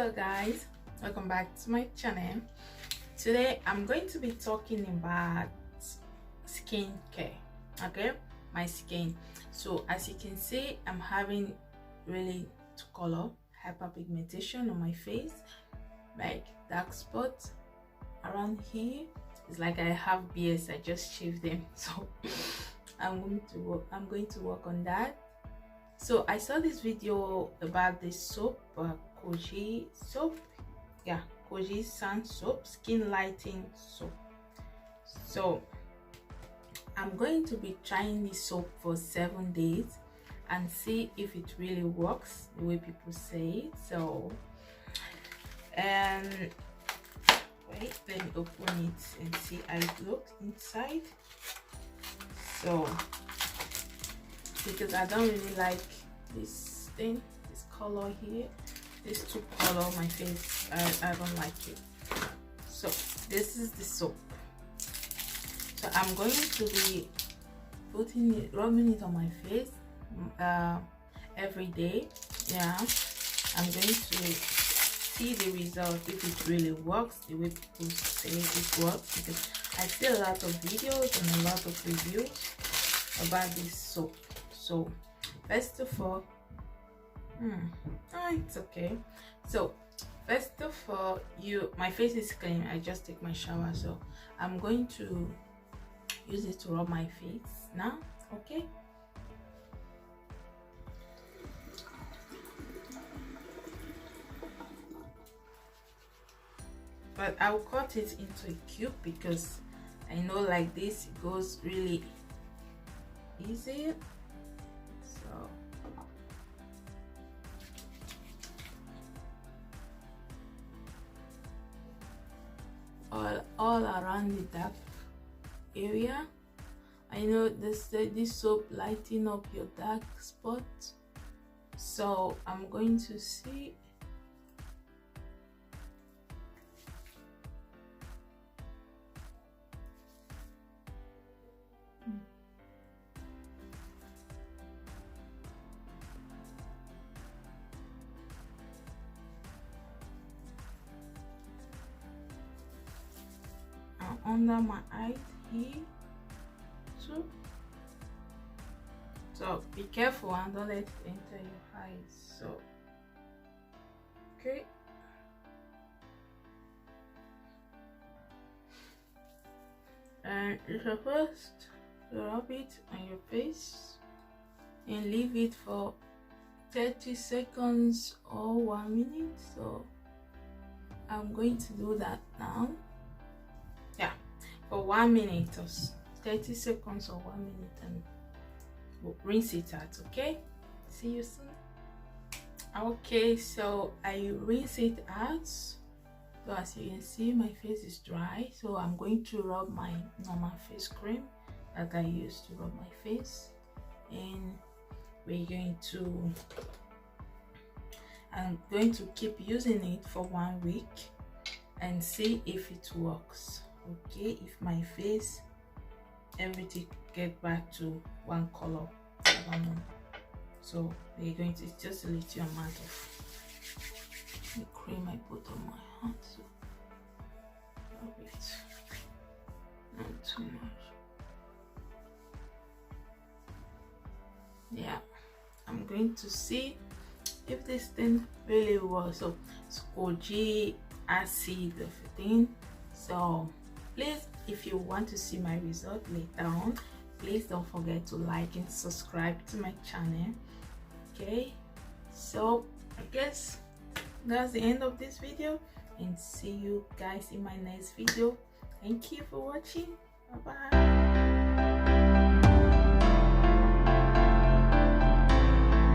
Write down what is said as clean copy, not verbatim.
Hello guys, welcome back to my channel. Today I'm going to be talking about skincare. Okay, my skin. So as you can see, I'm having really two color hyperpigmentation on my face, like dark spots around here. It's like I have beards, I just shaved them. So I'm going to work on that. So I saw this video about this soap, Kojie soap. Yeah, Kojie sun soap, skin lighting soap. So I'm going to be trying this soap for 7 days and see if it really works the way people say it. So wait, let me open it and see how it looks inside. So because I don't really like this thing, this color here, this two color on my face, I don't like it. So this is the soap. So I'm going to be putting it, rubbing it on my face every day. Yeah, I'm going to see the result, if it really works the way people say it works, because I see a lot of videos and a lot of reviews about this soap. So first of all, it's okay. So first of all, my face is clean. I just take my shower, so I'm going to use it to rub my face now. Okay, but I'll cut it into a cube because I know like this it goes really easy. So all around the dark area. I know this soap lighting up your dark spot, so I'm going to see. Under my eyes here too, so be careful and don't let it enter your eyes. So okay, and you're supposed to rub it on your face and leave it for 30 seconds or 1 minute. So I'm going to do that now. Yeah, for 1 minute or 30 seconds or 1 minute, and we'll rinse it out. Okay, see you soon. Okay, so I rinse it out. So as you can see, my face is dry, so I'm going to rub my normal face cream that I use to rub my face, and I'm going to keep using it for 1 week and see if it works. Okay, if my face, everything get back to one color, I don't know. So we're going to, it's just a little amount of the cream I put on my hand, so rub it, not too much. Yeah, I'm going to see if this thing really works. So it's Kojie acid of a thing. So please, if you want to see my result later on, please don't forget to like and subscribe to my channel. Okay, so I guess that's the end of this video, and see you guys in my next video. Thank you for watching. Bye bye.